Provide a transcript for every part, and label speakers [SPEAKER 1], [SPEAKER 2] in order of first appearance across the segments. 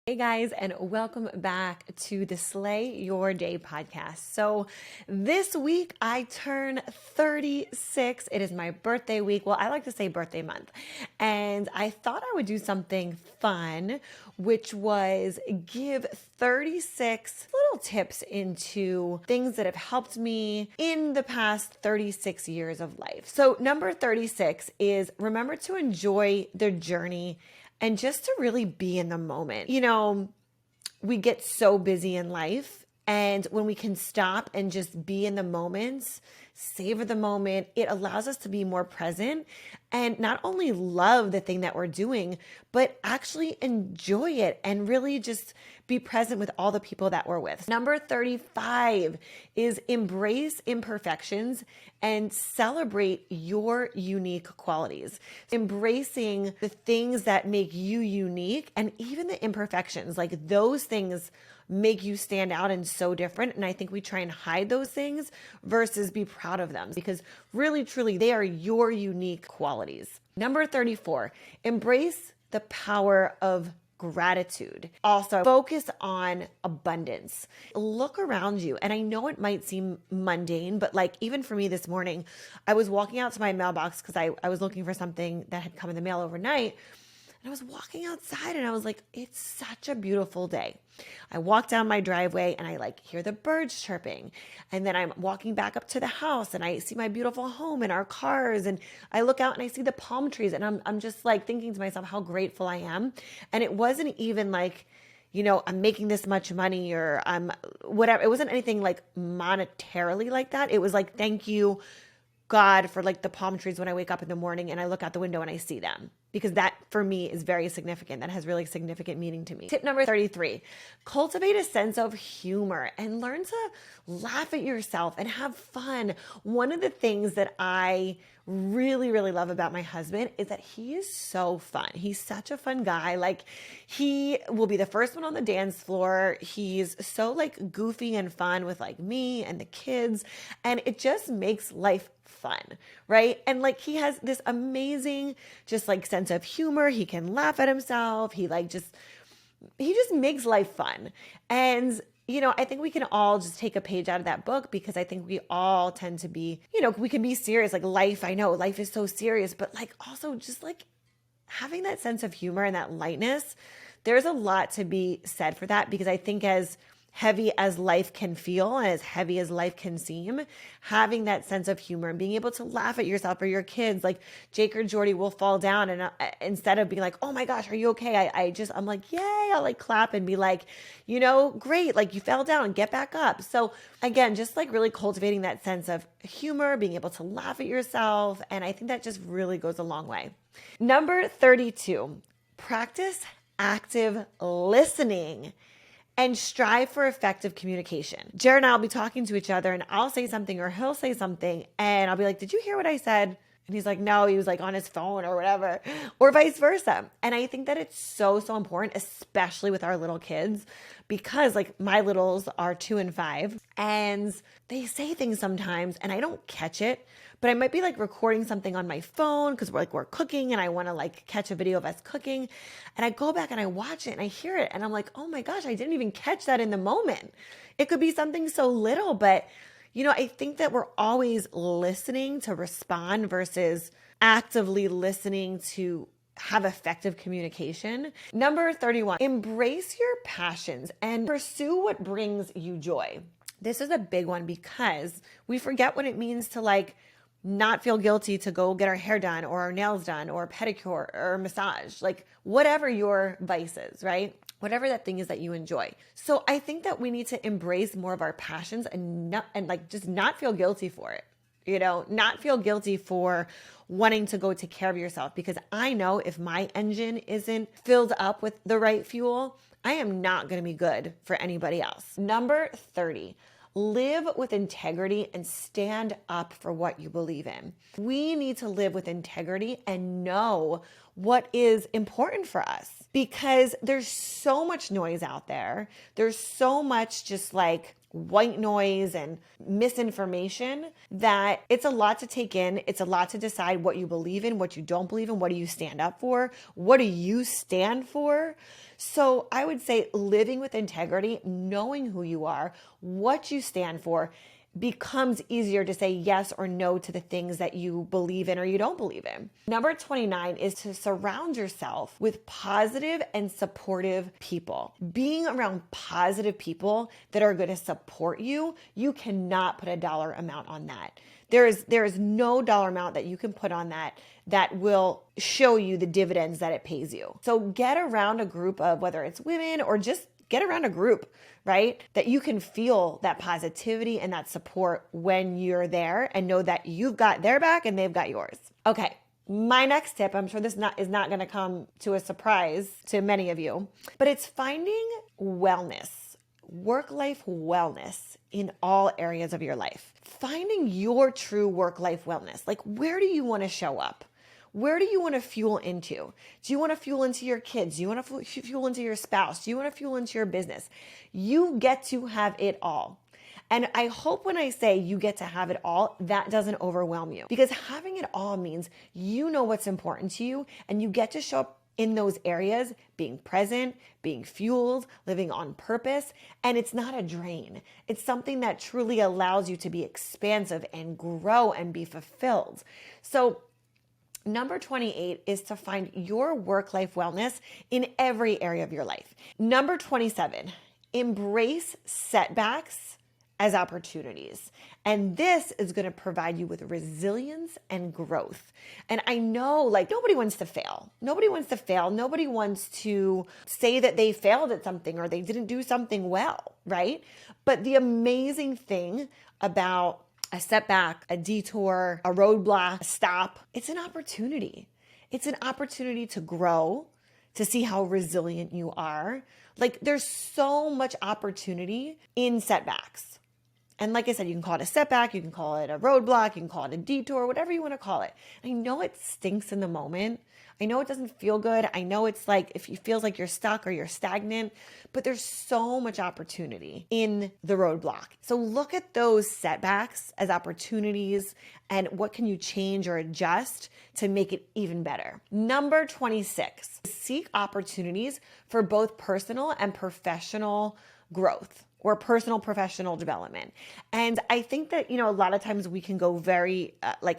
[SPEAKER 1] Hey guys, and welcome back to the Slay Your Day podcast. So this week I turn 36. It is my birthday week. Well, I like to say birthday month. And I thought I would do something fun, which was give 36 little tips into things that have helped me in the past 36 years of life. So number 36 is remember to enjoy the journey and just to really be in the moment. You know, we get so busy in life, and when we can stop and just be in the moments, savor the moment, it allows us to be more present and not only love the thing that we're doing, but actually enjoy it and really just be present with all the people that we're with. Number 35 is embrace imperfections and celebrate your unique qualities. Embracing the things that make you unique and even the imperfections, like those things make you stand out and so different. And I think we try and hide those things versus be proud of them because really, truly, they are your unique qualities. Number 34, embrace the power of gratitude. Also, focus on abundance. Look around you. And I know it might seem mundane, but like even for me this morning, I was walking out to my mailbox because I was looking for something that had come in the mail overnight. And I was walking outside and I was like, it's such a beautiful day. I walk down my driveway and I like hear the birds chirping. And then I'm walking back up to the house and I see my beautiful home and our cars. And I look out and I see the palm trees and I'm just like thinking to myself how grateful I am. And it wasn't even like, you know, I'm making this much money or I'm whatever. It wasn't anything like monetarily like that. It was like, thank you, God, for like the palm trees when I wake up in the morning and I look out the window and I see them. Because that for me is very significant. That has really significant meaning to me. Tip number 33, cultivate a sense of humor and learn to laugh at yourself and have fun. One of the things that I really, really love about my husband is that he is so fun. He's such a fun guy. Like he will be the first one on the dance floor. He's so like goofy and fun with like me and the kids. And it just makes life fun, right? And like he has this amazing just like sense of humor. He can laugh at himself. He just makes life fun. And you know, I think we can all just take a page out of that book because I think we all tend to be, you know, we can be serious. Like life, I know life is so serious, but like also just like having that sense of humor and that lightness, there's a lot to be said for that because I think as heavy as life can feel and as heavy as life can seem, having that sense of humor and being able to laugh at yourself or your kids, like Jake or Jordy will fall down and instead of being like, oh my gosh, are you okay? I'm like, yay, I'll like clap and be like, you know, great, like you fell down, get back up. So again, just like really cultivating that sense of humor, being able to laugh at yourself. And I think that just really goes a long way. Number 32, practice active listening and strive for effective communication. Jared and I will be talking to each other and I'll say something or he'll say something and I'll be like, did you hear what I said? And he's like, no, he was like on his phone or whatever, or vice versa. And I think that it's so, so important, especially with our little kids, because like my littles are 2 and 5 and they say things sometimes and I don't catch it, but I might be like recording something on my phone because we're cooking and I want to like catch a video of us cooking. And I go back and I watch it and I hear it and I'm like, oh my gosh, I didn't even catch that in the moment. It could be something so little, but you know, I think that we're always listening to respond versus actively listening to have effective communication. Number 31, embrace your passions and pursue what brings you joy. This is a big one because we forget what it means to like not feel guilty to go get our hair done or our nails done or a pedicure or a massage, like whatever your vice is, right? Whatever that thing is that you enjoy. So I think that we need to embrace more of our passions and just not feel guilty for it. You know, not feel guilty for wanting to go take care of yourself because I know if my engine isn't filled up with the right fuel, I am not going to be good for anybody else. Number 30, live with integrity and stand up for what you believe in. We need to live with integrity and know what is important for us because there's so much noise out there. There's so much just like white noise and misinformation that it's a lot to take in. It's a lot to decide what you believe in, what you don't believe in, what do you stand up for, what do you stand for. So I would say living with integrity, knowing who you are, what you stand for, becomes easier to say yes or no to the things that you believe in or you don't believe in. Number 29 is to surround yourself with positive and supportive people. Being around positive people that are going to support you, you cannot put a dollar amount on that. There is no dollar amount that you can put on that will show you the dividends that it pays you. So get around a group of, whether it's women or just get around a group, right? That you can feel that positivity and that support when you're there and know that you've got their back and they've got yours. Okay. My next tip, I'm sure this is not going to come to a surprise to many of you, but it's finding wellness, work-life wellness in all areas of your life. Finding your true work-life wellness. Like, where do you want to show up? Where do you want to fuel into? Do you want to fuel into your kids? Do you want to fuel into your spouse? Do you want to fuel into your business? You get to have it all. And I hope when I say you get to have it all, that doesn't overwhelm you, because having it all means you know what's important to you and you get to show up in those areas, being present, being fueled, living on purpose. And it's not a drain. It's something that truly allows you to be expansive and grow and be fulfilled. So number 28 is to find your work-life wellness in every area of your life. Number 27, embrace setbacks as opportunities. And this is going to provide you with resilience and growth. And I know, like, nobody wants to fail. Nobody wants to fail. Nobody wants to say that they failed at something or they didn't do something well, right? But the amazing thing about a setback, a detour, a roadblock, a stop, it's an opportunity. It's an opportunity to grow, to see how resilient you are. Like, there's so much opportunity in setbacks. And like I said, you can call it a setback, you can call it a roadblock, you can call it a detour, whatever you want to call it. I know it stinks in the moment. I know it doesn't feel good. I know it's like, if it feels like you're stuck or you're stagnant, but there's so much opportunity in the roadblock. So look at those setbacks as opportunities and what can you change or adjust to make it even better. Number 26, seek opportunities for both personal and professional growth, or personal professional development. And I think that, a lot of times we can go very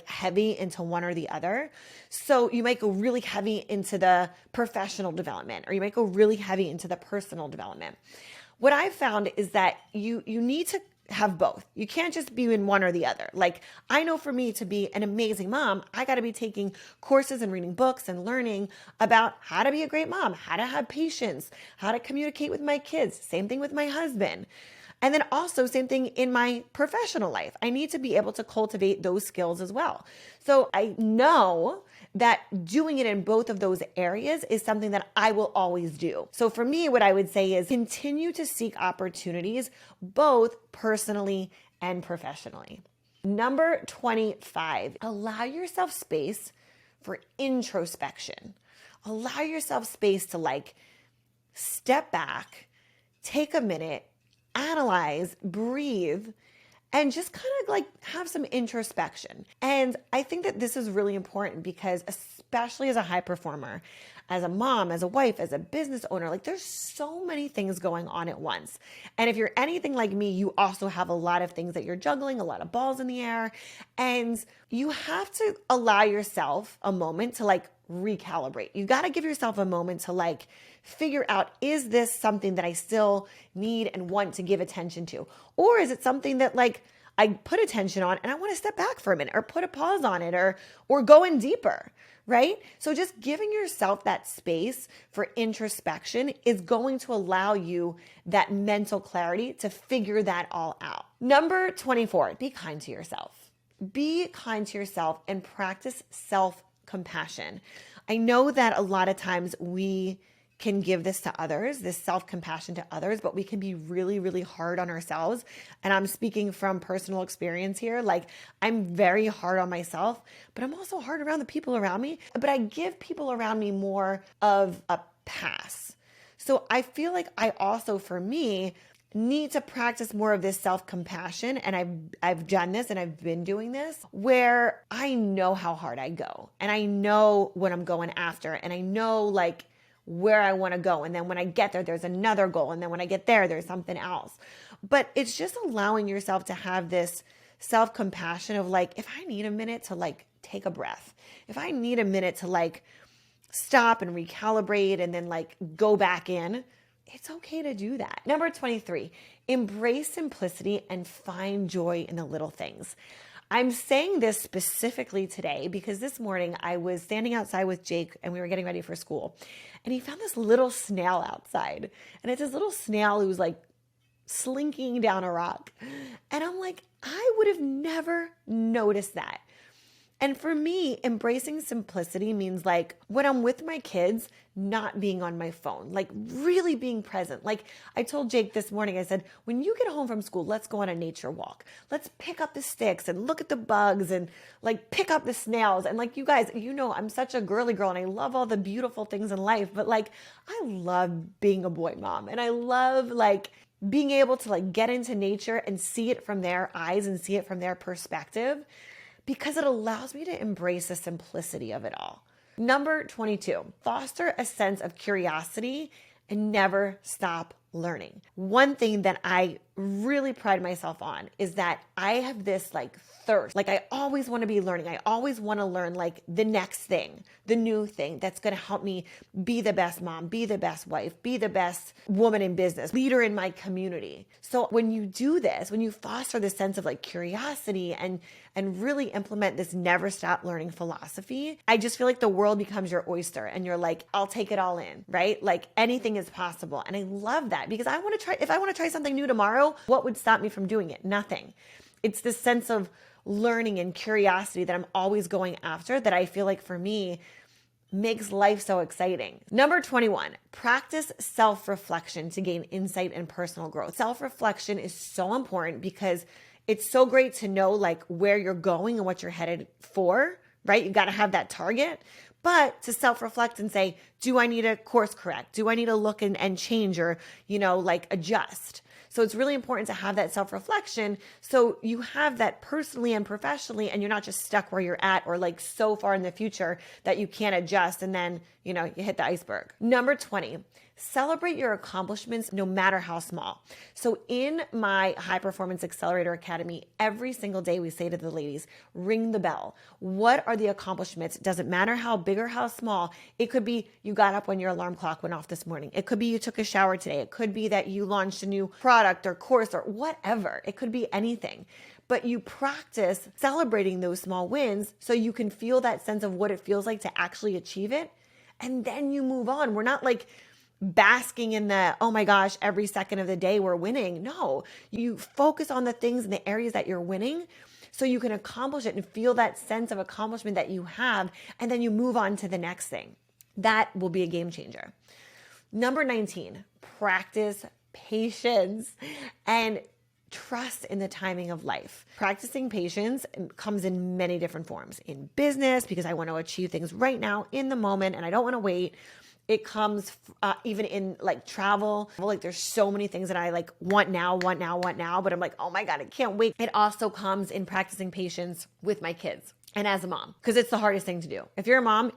[SPEAKER 1] heavy into one or the other. So you might go really heavy into the professional development, or you might go really heavy into the personal development. What I've found is that you need to have both. You can't just be in one or the other. Like, I know for me to be an amazing mom, I got to be taking courses and reading books and learning about how to be a great mom, how to have patience, how to communicate with my kids. Same thing with my husband. And then also same thing in my professional life. I need to be able to cultivate those skills as well. So I know that doing it in both of those areas is something that I will always do. So for me, what I would say is continue to seek opportunities, both personally and professionally. Number 25, allow yourself space for introspection. Allow yourself space to step back, take a minute, analyze, breathe, and just kind of have some introspection. And I think that this is really important because, especially as a high performer, as a mom, as a wife, as a business owner, there's so many things going on at once. And if you're anything like me, you also have a lot of things that you're juggling, a lot of balls in the air. And you have to allow yourself a moment to recalibrate. You got to give yourself a moment to figure out, is this something that I still need and want to give attention to? Or is it something that I put attention on and I want to step back for a minute or put a pause on it or go in deeper, right? So just giving yourself that space for introspection is going to allow you that mental clarity to figure that all out. Number 24, be kind to yourself. Be kind to yourself and practice self-compassion. I know that a lot of times we can give this to others, this self-compassion to others, but we can be really, really hard on ourselves. And I'm speaking from personal experience here. I'm very hard on myself, but I'm also hard around the people around me. But I give people around me more of a pass. So I feel like I also, for me, need to practice more of this self-compassion. And I've done this and I've been doing this where I know how hard I go and I know what I'm going after and I know like where I want to go. And then when I get there, there's another goal. And then when I get there, there's something else. But it's just allowing yourself to have this self-compassion of like, if I need a minute to like take a breath, if I need a minute to like stop and recalibrate and then like go back in, it's okay to do that. Number 23, embrace simplicity and find joy in the little things. I'm saying this specifically today because this morning I was standing outside with Jake and we were getting ready for school and he found this little snail outside. And it's this little snail who's like slinking down a rock. And I'm like, I would have never noticed that. And for me, embracing simplicity means like when I'm with my kids, not being on my phone, like really being present. Like I told Jake this morning, I said, when you get home from school, let's go on a nature walk. Let's pick up the sticks and look at the bugs and like pick up the snails. And like you guys, you know, I'm such a girly girl and I love all the beautiful things in life, but like I love being a boy mom and I love like being able to like get into nature and see it from their eyes and see it from their perspective, because it allows me to embrace the simplicity of it all. Number 22, foster a sense of curiosity and never stop learning. One thing that I really pride myself on is that I have this like thirst. Like I always want to be learning. I always want to learn like the next thing, the new thing that's going to help me be the best mom, be the best wife, be the best woman in business, leader in my community. So when you do this, when you foster this sense of like curiosity and really implement this never stop learning philosophy, I just feel like the world becomes your oyster and you're like, I'll take it all in, right? Like anything is possible. And I love that because I want to try, if I want to try something new tomorrow, what would stop me from doing it? Nothing. It's this sense of learning and curiosity that I'm always going after that I feel like for me makes life so exciting. Number 21, practice self-reflection to gain insight and personal growth. Self-reflection is so important because it's so great to know like where you're going and what you're headed for, right? You got to have that target, but to self-reflect and say, do I need to course correct? Do I need to look and change or, like adjust? So it's really important to have that self-reflection so you have that personally and professionally and you're not just stuck where you're at or like so far in the future that you can't adjust and then, you hit the iceberg. Number 20, celebrate your accomplishments no matter how small. So in my High Performance Accelerator Academy, every single day we say to the ladies, ring the bell. What are the accomplishments? It doesn't matter how big or how small. It could be you got up when your alarm clock went off this morning. It could be you took a shower today. It could be that you launched a new product or course or whatever. It could be anything. But you practice celebrating those small wins so you can feel that sense of what it feels like to actually achieve it. And then you move on. We're not like basking in the, oh my gosh, every second of the day we're winning. No, you focus on the things in the areas that you're winning so you can accomplish it and feel that sense of accomplishment that you have. And then you move on to the next thing. That will be a game changer. Number 19, practice patience and trust in the timing of life. Practicing patience comes in many different forms. In business, because I want to achieve things right now in the moment and I don't want to wait. It comes even in like travel. Like there's so many things that I like want now, but I'm like, oh my God, I can't wait. It also comes in practicing patience with my kids and as a mom, because it's the hardest thing to do. If you're a mom,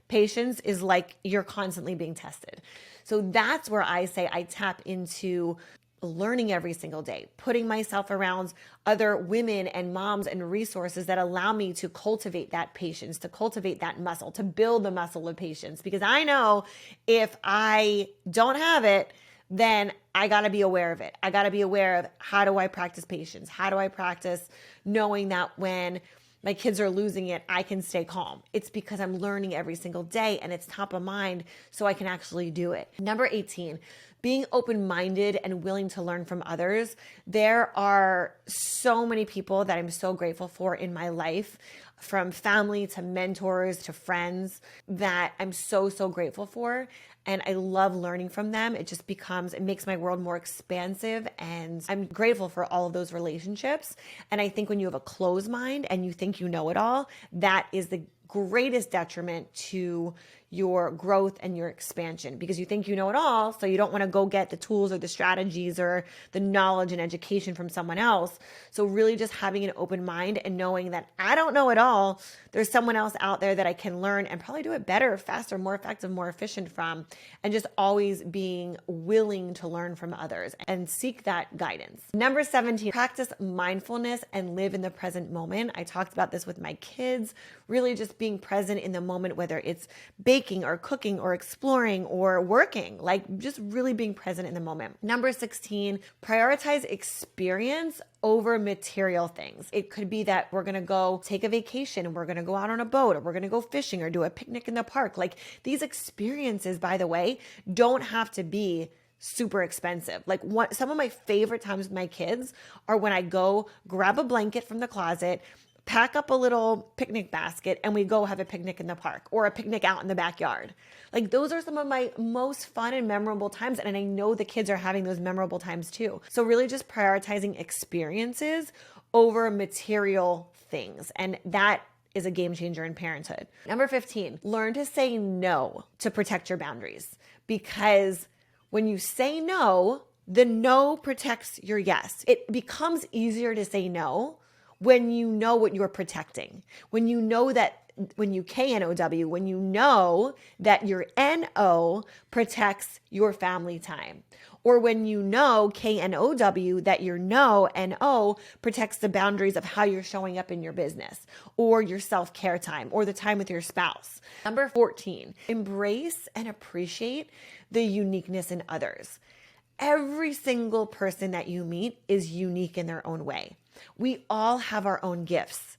[SPEAKER 1] patience is like you're constantly being tested. So that's where I say I tap into learning every single day, putting myself around other women and moms and resources that allow me to cultivate that patience, to cultivate that muscle, to build the muscle of patience. Because I know if I don't have it, then I got to be aware of it. I got to be aware of how do I practice patience? How do I practice knowing that when my kids are losing it, I can stay calm? It's because I'm learning every single day and it's top of mind so I can actually do it. Number 18, being open-minded and willing to learn from others. There are so many people that I'm so grateful for in my life, from family to mentors to friends, that I'm so, so grateful for. And I love learning from them. It makes my world more expansive. And I'm grateful for all of those relationships. And I think when you have a closed mind and you think you know it all, that is the greatest detriment to your growth and your expansion, because you think you know it all. So you don't want to go get the tools or the strategies or the knowledge and education from someone else. So really just having an open mind and knowing that I don't know it all. There's someone else out there that I can learn and probably do it better, faster, more effective, more efficient from, and just always being willing to learn from others and seek that guidance. Number 17, practice mindfulness and live in the present moment. I talked about this with my kids, really just being present in the moment, whether it's baking or cooking or exploring or working, like just really being present in the moment. Number 16, prioritize experience over material things. It could be that we're going to go take a vacation and we're going to go out on a boat, or we're going to go fishing or do a picnic in the park. Like these experiences, by the way, don't have to be super expensive. Like some of my favorite times with my kids are when I go grab a blanket from the closet, pack up a little picnic basket, and we go have a picnic in the park or a picnic out in the backyard. Like those are some of my most fun and memorable times. And I know the kids are having those memorable times too. So really just prioritizing experiences over material things. And that is a game changer in parenthood. Number 15, learn to say no to protect your boundaries, because when you say no, the no protects your yes. It becomes easier to say no when you know what you're protecting, when you know that, when you KNOW, when you know that your NO protects your family time, or when you know KNOW that your no and O protects the boundaries of how you're showing up in your business or your self-care time or the time with your spouse. Number 14, embrace and appreciate the uniqueness in others. Every single person that you meet is unique in their own way. We all have our own gifts.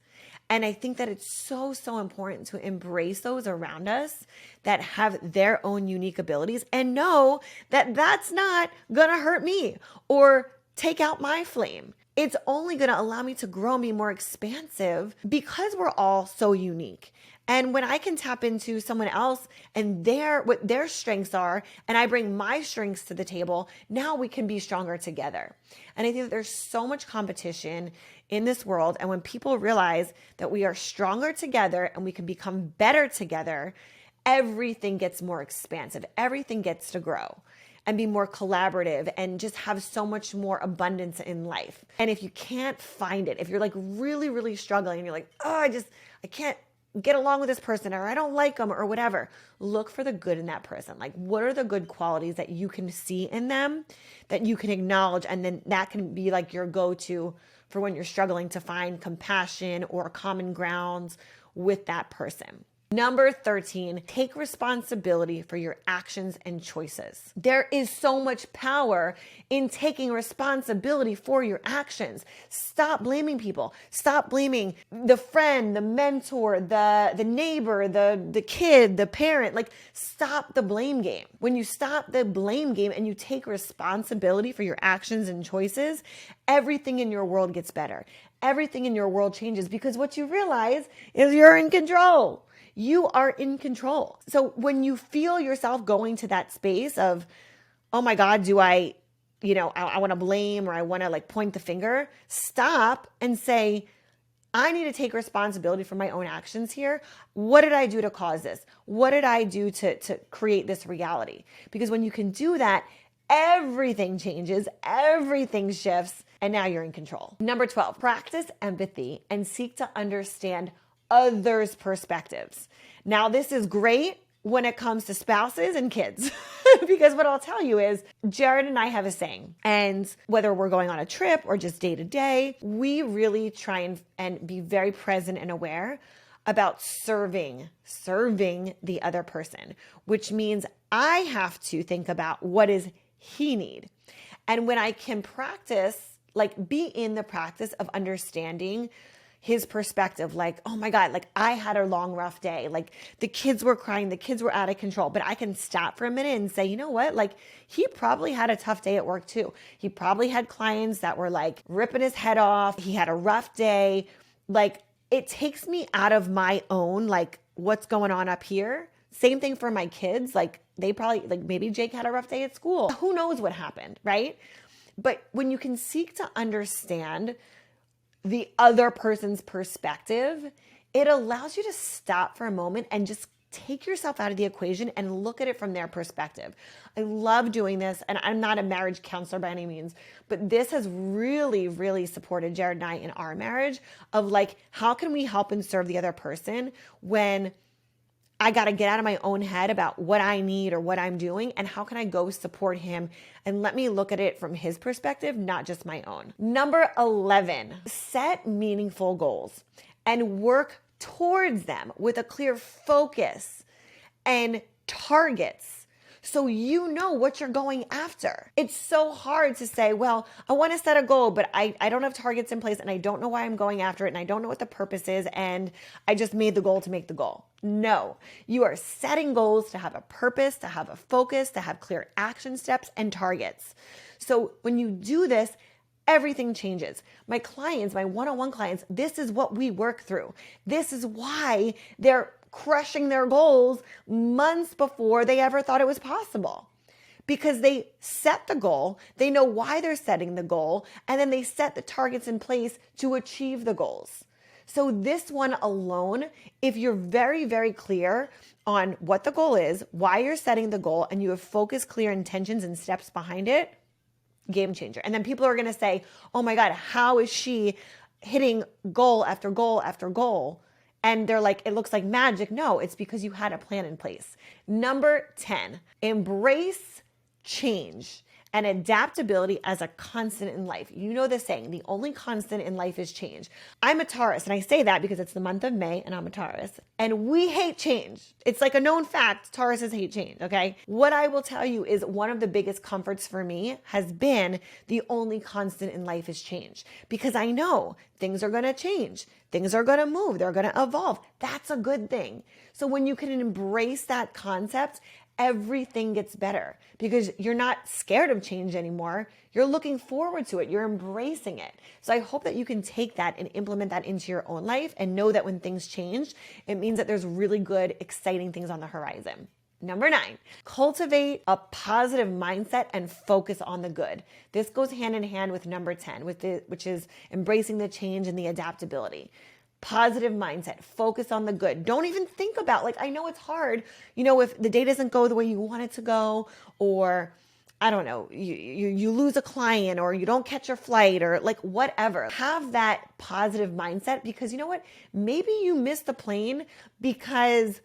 [SPEAKER 1] And I think that it's so, so important to embrace those around us that have their own unique abilities and know that that's not going to hurt me or take out my flame. It's only going to allow me to grow, me more expansive, because we're all so unique. And when I can tap into someone else and what their strengths are, and I bring my strengths to the table, now we can be stronger together. And I think that there's so much competition in this world. And when people realize that we are stronger together and we can become better together, everything gets more expansive. Everything gets to grow and be more collaborative and just have so much more abundance in life. And if you can't find it, if you're like really, really struggling and you're like, oh, I can't get along with this person, or I don't like them, or whatever, look for the good in that person. Like, what are the good qualities that you can see in them that you can acknowledge? And then that can be like your go-to for when you're struggling to find compassion or common grounds with that person. Number 13, take responsibility for your actions and choices. There is so much power in taking responsibility for your actions. Stop blaming people. Stop blaming the friend, the mentor, the neighbor, the kid, the parent. Like, stop the blame game. When you stop the blame game and you take responsibility for your actions and choices, everything in your world gets better. Everything in your world changes, because what you realize is you're in control. You are in control. So when you feel yourself going to that space of, oh my God, I want to blame, or I want to like point the finger, stop and say, I need to take responsibility for my own actions here. What did I do to cause this? What did I do to create this reality? Because when you can do that, everything changes, everything shifts, and now you're in control. Number 12, practice empathy and seek to understand others' perspectives. Now, this is great when it comes to spouses and kids, because what I'll tell you is Jared and I have a saying, and whether we're going on a trip or just day to day, we really try and be very present and aware about serving the other person, which means I have to think about what does he need. And when I can practice, like be in the practice of understanding his perspective, like, oh my God, like I had a long, rough day. Like the kids were crying, the kids were out of control, but I can stop for a minute and say, you know what? Like he probably had a tough day at work too. He probably had clients that were like ripping his head off. He had a rough day. Like it takes me out of my own, like what's going on up here. Same thing for my kids. Like they probably, like maybe Jake had a rough day at school. Who knows what happened, right? But when you can seek to understand the other person's perspective, it allows you to stop for a moment and just take yourself out of the equation and look at it from their perspective. I love doing this, and I'm not a marriage counselor by any means, but this has really, really supported Jared and I in our marriage of like, how can we help and serve the other person when I got to get out of my own head about what I need or what I'm doing, and how can I go support him and let me look at it from his perspective, not just my own. Number 11, set meaningful goals and work towards them with a clear focus and targets. So you know what you're going after. It's so hard to say, well, I want to set a goal, but I don't have targets in place and I don't know why I'm going after it and I don't know what the purpose is and I just made the goal to make the goal. No, you are setting goals to have a purpose, to have a focus, to have clear action steps and targets. So when you do this, everything changes. My clients, my one-on-one clients, this is what we work through. This is why they're crushing their goals months before they ever thought it was possible. Because they set the goal, they know why they're setting the goal, and then they set the targets in place to achieve the goals. So this one alone, if you're very, very clear on what the goal is, why you're setting the goal, and you have focused, clear intentions and steps behind it, game changer. And then people are going to say, oh my God, how is she hitting goal after goal after goal? And they're like, it looks like magic. No, it's because you had a plan in place. Number 10, embrace change and adaptability as a constant in life. You know the saying, the only constant in life is change. I'm a Taurus, and I say that because it's the month of May and I'm a Taurus, and we hate change. It's like a known fact, Tauruses hate change, okay? What I will tell you is one of the biggest comforts for me has been the only constant in life is change, because I know things are gonna change. Things are gonna move, they're gonna evolve. That's a good thing. So when you can embrace that concept, everything gets better because you're not scared of change anymore. You're looking forward to it. You're embracing it. So I hope that you can take that and implement that into your own life and know that when things change, it means that there's really good, exciting things on the horizon. Number 9, cultivate a positive mindset and focus on the good. This goes hand in hand with number 10, which is embracing the change and the adaptability. Positive mindset, focus on the good. Don't even think about, like, I know it's hard, if the day doesn't go the way you want it to go, or I don't know, you lose a client or you don't catch your flight or like whatever. Have that positive mindset because you know what? Maybe you missed the plane because,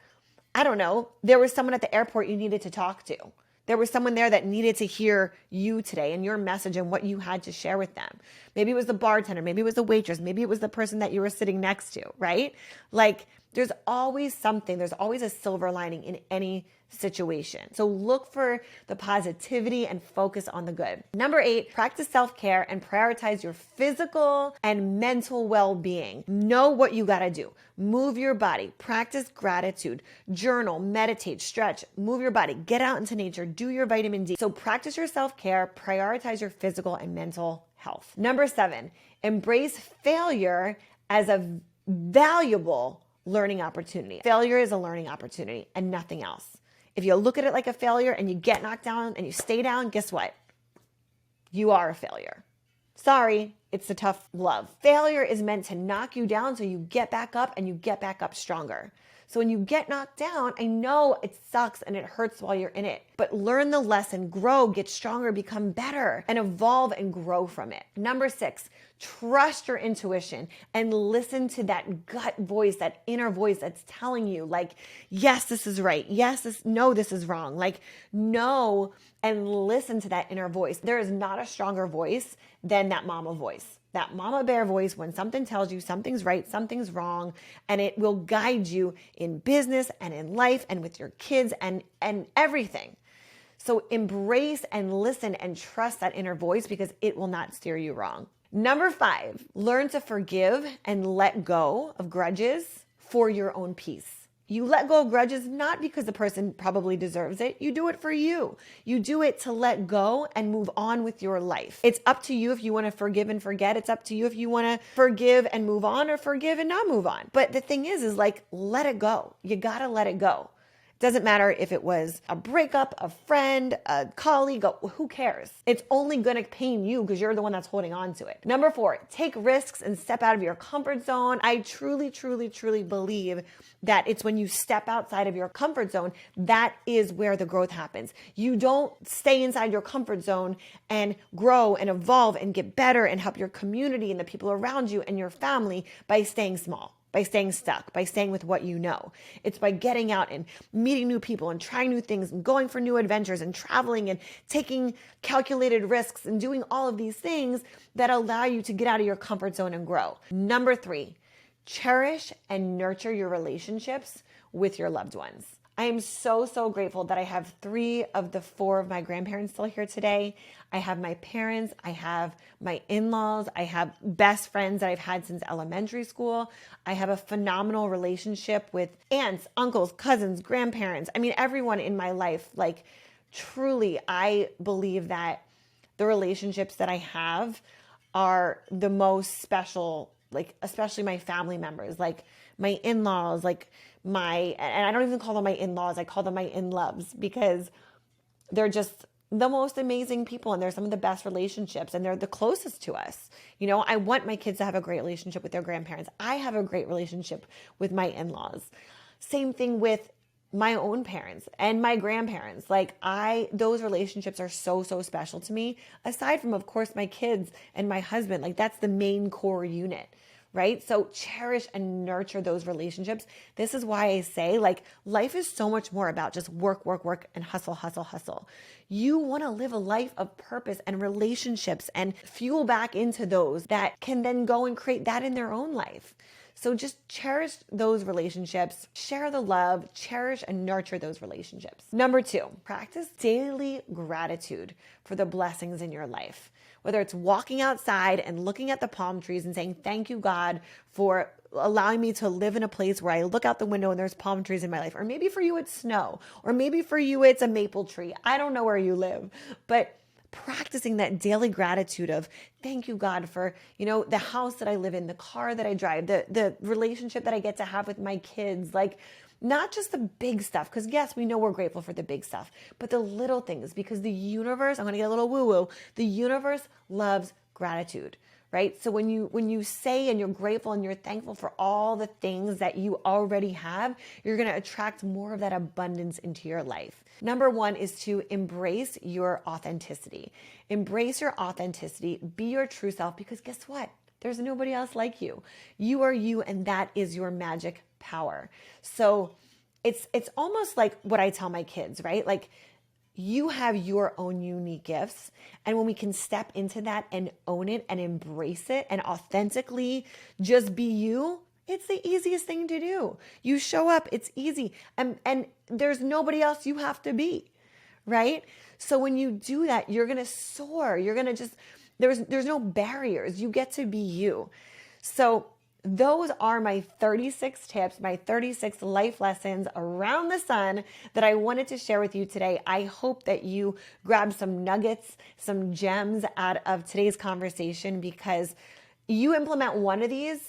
[SPEAKER 1] I don't know, there was someone at the airport you needed to talk to. There was someone there that needed to hear you today and your message and what you had to share with them. Maybe it was the bartender, maybe it was the waitress, maybe it was the person that you were sitting next to, right? Like there's always something, there's always a silver lining in any situation. So look for the positivity and focus on the good. Number 8, practice self-care and prioritize your physical and mental well-being. Know what you got to do. Move your body, practice gratitude, journal, meditate, stretch, move your body, get out into nature, do your vitamin D. So practice your self-care, prioritize your physical and mental health. Number 7, embrace failure as a valuable learning opportunity. Failure is a learning opportunity and nothing else. If you look at it like a failure and you get knocked down and you stay down, guess what? You are a failure. Sorry, it's the tough love. Failure is meant to knock you down so you get back up and you get back up stronger. So when you get knocked down, I know it sucks and it hurts while you're in it, but learn the lesson, grow, get stronger, become better, and evolve and grow from it. Number 6, trust your intuition and listen to that gut voice, that inner voice that's telling you like, yes, this is right. Yes, no, this is wrong. Like, no, and listen to that inner voice. There is not a stronger voice than that mama voice. That mama bear voice when something tells you something's right, something's wrong, and it will guide you in business and in life and with your kids and everything. So embrace and listen and trust that inner voice because it will not steer you wrong. Number 5, learn to forgive and let go of grudges for your own peace. You let go of grudges not because the person probably deserves it. You do it for you. You do it to let go and move on with your life. It's up to you if you want to forgive and forget. It's up to you if you want to forgive and move on or forgive and not move on. But the thing is like, let it go. You got to let it go. It Doesn't matter if it was a breakup, a friend, a colleague, who cares? It's only going to pain you because you're the one that's holding on to it. Number 4, take risks and step out of your comfort zone. I truly, truly, truly believe that it's when you step outside of your comfort zone, that is where the growth happens. You don't stay inside your comfort zone and grow and evolve and get better and help your community and the people around you and your family by staying small, by staying stuck, by staying with what you know. It's by getting out and meeting new people and trying new things and going for new adventures and traveling and taking calculated risks and doing all of these things that allow you to get out of your comfort zone and grow. Number 3, cherish and nurture your relationships with your loved ones. I am so, so grateful that I have 3 of the 4 of my grandparents still here today. I have my parents, I have my in-laws, I have best friends that I've had since elementary school. I have a phenomenal relationship with aunts, uncles, cousins, grandparents. I mean, everyone in my life. Like, truly, I believe that the relationships that I have are the most special, like, especially my family members, like my in-laws, like and I don't even call them my in-laws, I call them my in-loves, because they're just the most amazing people and they're some of the best relationships and they're the closest to us. You know, I want my kids to have a great relationship with their grandparents. I have a great relationship with my in-laws. Same thing with my own parents and my grandparents. Like, those relationships are so, so special to me. Aside from, of course, my kids and my husband, like, that's the main core unit, right? So cherish and nurture those relationships. This is why I say, like, life is so much more about just work, work, work, and hustle, hustle, hustle. You want to live a life of purpose and relationships and fuel back into those that can then go and create that in their own life. So just cherish those relationships, share the love, cherish and nurture those relationships. Number 2, practice daily gratitude for the blessings in your life. Whether it's walking outside and looking at the palm trees and saying, thank you, God, for allowing me to live in a place where I look out the window and there's palm trees in my life. Or maybe for you, it's snow. Or maybe for you, it's a maple tree. I don't know where you live, but practicing that daily gratitude of thank you, God, for, you know, the house that I live in, the car that I drive, the relationship that I get to have with my kids, like, not just the big stuff, because yes, we know we're grateful for the big stuff, but the little things, because the universe, I'm going to get a little woo-woo, the universe loves gratitude, right? So when you say and you're grateful and you're thankful for all the things that you already have, you're going to attract more of that abundance into your life. Number 1 is to embrace your authenticity. Embrace your authenticity, be your true self, because guess what? There's nobody else like you. You are you, and that is your magic power. So it's almost like what I tell my kids, right? Like, you have your own unique gifts. And when we can step into that and own it and embrace it and authentically just be you, it's the easiest thing to do. You show up, it's easy. And there's nobody else you have to be, right? So when you do that, you're going to soar. You're going to just, there's no barriers. You get to be you. So those are my 36 tips, my 36 life lessons around the sun that I wanted to share with you today. I hope that you grab some nuggets, some gems out of today's conversation, because you implement one of these,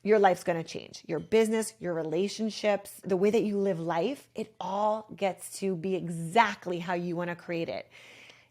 [SPEAKER 1] your life's going to change. Your business, your relationships, the way that you live life, it all gets to be exactly how you want to create it.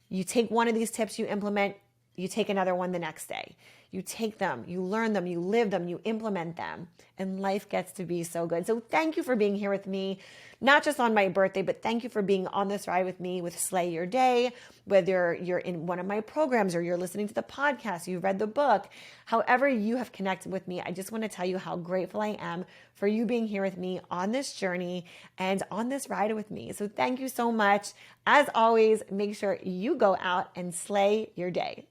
[SPEAKER 1] You take one of these tips, you implement, you take another one the next day. You take them, you learn them, you live them, you implement them, and life gets to be so good. So thank you for being here with me, not just on my birthday, but thank you for being on this ride with me with Slay Your Day, whether you're in one of my programs or you're listening to the podcast, you read the book, however you have connected with me. I just want to tell you how grateful I am for you being here with me on this journey and on this ride with me. So thank you so much. As always, make sure you go out and slay your day.